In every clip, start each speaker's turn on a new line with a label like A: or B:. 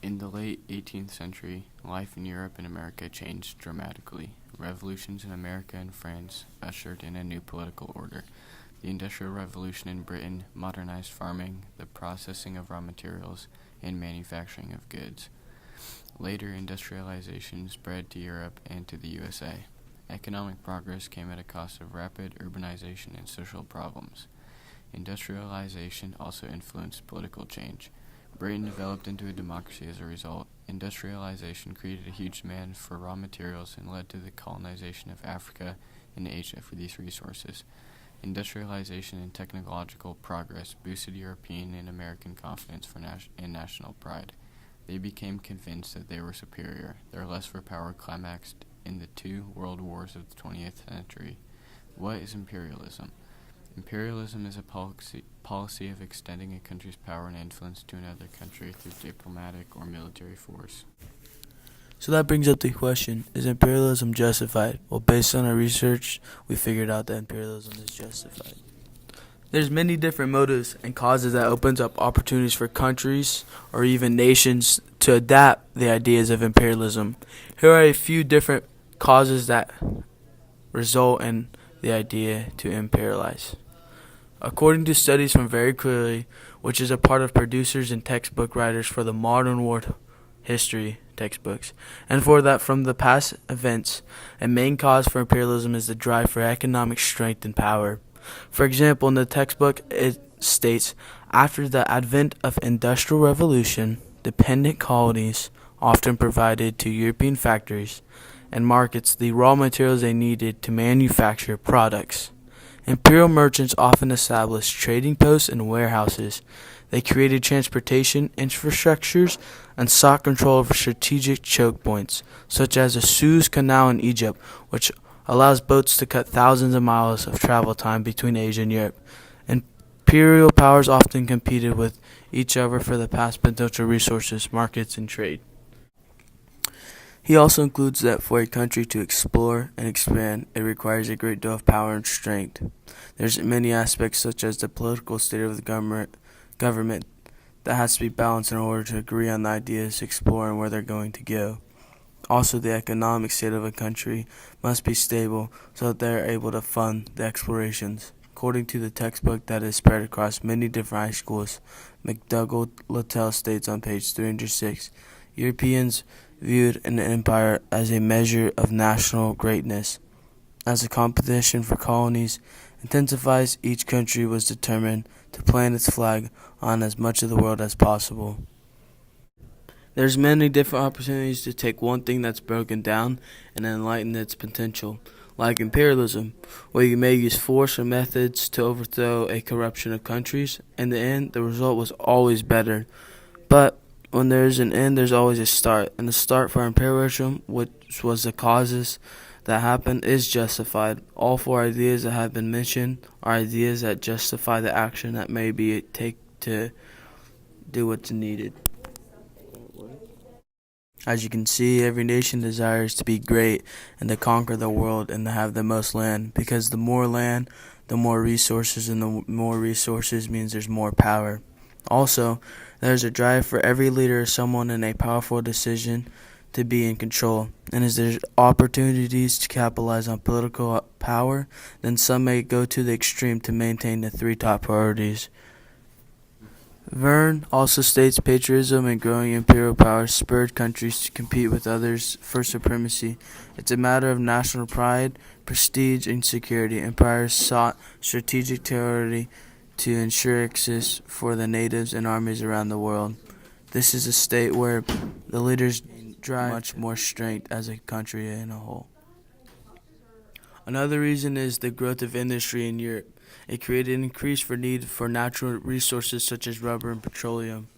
A: In the late 18th century, life in Europe and America changed dramatically. Revolutions in America and France ushered in a new political order. The Industrial Revolution in Britain modernized farming, the processing of raw materials, and manufacturing of goods. Later, industrialization spread to Europe and to the USA. Economic progress came at a cost of rapid urbanization and social problems. Industrialization also influenced political change. Britain developed into a democracy as a result. Industrialization created a huge demand for raw materials and led to the colonization of Africa and Asia for these resources. Industrialization and technological progress boosted European and American confidence and national pride. They became convinced that they were superior. Their lust for power climaxed in the two world wars of the 20th century. What is imperialism? Imperialism is a policy of extending a country's power and influence to another country through diplomatic or military force.
B: So that brings up the question, is imperialism justified? Well, based on our research, we figured out that imperialism is justified. There's many different motives and causes that opens up opportunities for countries or even nations to adapt the ideas of imperialism. Here are a few different causes that result in the idea to imperialize. According to studies from Very Clearly, which is a part of producers and textbook writers for the modern world history textbooks, and for that from the past events, a main cause for imperialism is the drive for economic strength and power. For example, in the textbook it states, after the advent of industrial revolution, dependent colonies often provided to European factories and markets the raw materials they needed to manufacture products. Imperial merchants often established trading posts and warehouses. They created transportation infrastructures and sought control of strategic choke points, such as the Suez Canal in Egypt, which allows boats to cut thousands of miles of travel time between Asia and Europe. Imperial powers often competed with each other for the past potential resources, markets, and trade. He also includes that for a country to explore and expand, it requires a great deal of power and strength. There's many aspects such as the political state of the government that has to be balanced in order to agree on the ideas to explore and where they're going to go. Also, the economic state of a country must be stable so that they are able to fund the explorations. According to the textbook that is spread across many different high schools, McDougall-Littell states on page 306, Europeans viewed an empire as a measure of national greatness. As the competition for colonies intensifies, each country was determined to plant its flag on as much of the world as possible. There's many different opportunities to take one thing that's broken down and enlighten its potential, like imperialism, where you may use force or methods to overthrow a corruption of countries. In the end, the result was always better. But when there's an end, there's always a start, and the start for imperialism, which was the causes that happened, is justified. All four ideas that have been mentioned are ideas that justify the action that may be take to do what's needed. As you can see, every nation desires to be great and to conquer the world and to have the most land, because the more land, the more resources, and the more resources means there's more power. Also, there's a drive for every leader or someone in a powerful decision to be in control, and as there's opportunities to capitalize on political power, then some may go to the extreme to maintain the three top priorities. Verne also states patriotism and growing imperial power spurred countries to compete with others for supremacy. It's a matter of national pride, prestige, and security. Empires sought strategic territory to ensure access for the natives and armies around the world. This is a state where the leaders drive much more strength as a country in a whole. Another reason is the growth of industry in Europe. It created an increased need for natural resources such as rubber and petroleum.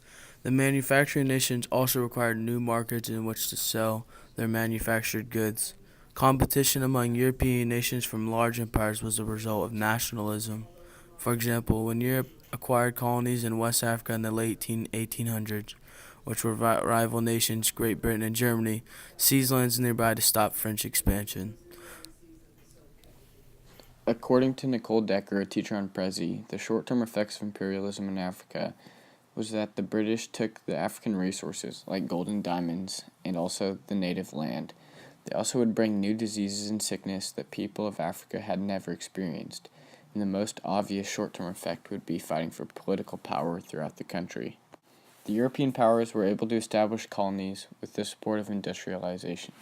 B: The manufacturing nations also required new markets in which to sell their manufactured goods. Competition among European nations from large empires was a result of nationalism. For example, when Europe acquired colonies in West Africa in the late 1800s, which were rival nations, Great Britain and Germany, seized lands nearby to stop French expansion.
A: According to Nicole Decker, a teacher on Prezi, the short-term effects of imperialism in Africa was that the British took the African resources, like gold and diamonds, and also the native land. They also would bring new diseases and sickness that people of Africa had never experienced, and the most obvious short-term effect would be fighting for political power throughout the country. The European powers were able to establish colonies with the support of industrialization.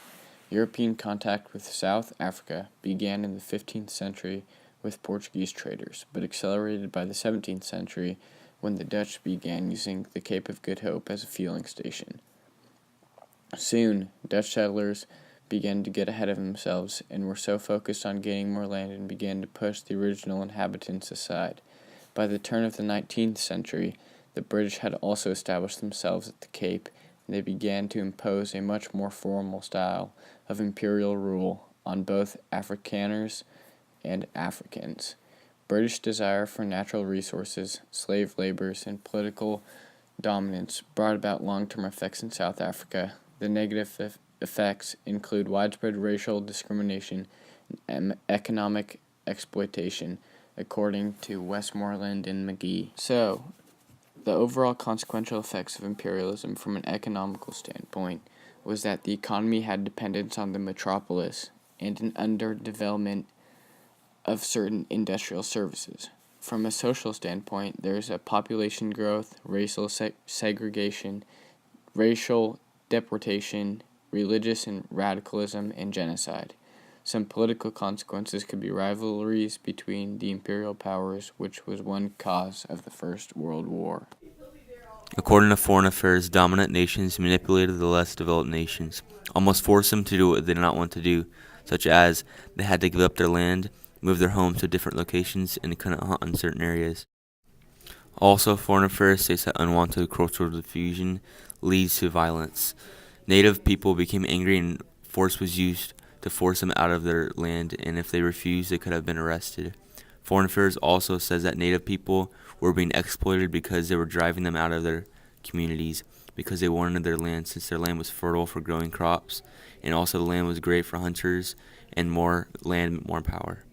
A: European contact with South Africa began in the 15th century with Portuguese traders, but accelerated by the 17th century when the Dutch began using the Cape of Good Hope as a fueling station. Soon, Dutch settlers began to get ahead of themselves and were so focused on gaining more land and began to push the original inhabitants aside. By the turn of the 19th century, the British had also established themselves at the Cape, and they began to impose a much more formal style of imperial rule on both Afrikaners and Africans. British desire for natural resources, slave labors, and political dominance brought about long-term effects in South Africa. The negative effects include widespread racial discrimination and economic exploitation, according to Westmoreland and McGee. So, the overall consequential effects of imperialism from an economical standpoint was that the economy had dependence on the metropolis and an underdevelopment of certain industrial services. From a social standpoint, there is a population growth, racial segregation, racial deportation, religious and radicalism, and genocide. Some political consequences could be rivalries between the imperial powers, which was one cause of the First World War.
C: According to Foreign Affairs, dominant nations manipulated the less developed nations, almost forced them to do what they did not want to do, such as they had to give up their land, move their homes to different locations, and couldn't hunt in certain areas. Also, Foreign Affairs states that unwanted cultural diffusion leads to violence. Native people became angry and force was used to force them out of their land, and if they refused, they could have been arrested. Foreign Affairs also says that Native people were being exploited because they were driving them out of their communities because they wanted their land, since their land was fertile for growing crops, and also the land was great for hunters, and more land, more power.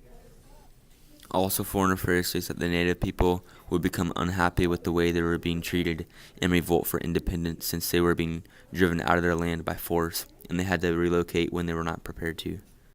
C: Also, Foreign Affairs states that the Native people would become unhappy with the way they were being treated and revolt for independence, since they were being driven out of their land by force, and they had to relocate when they were not prepared to.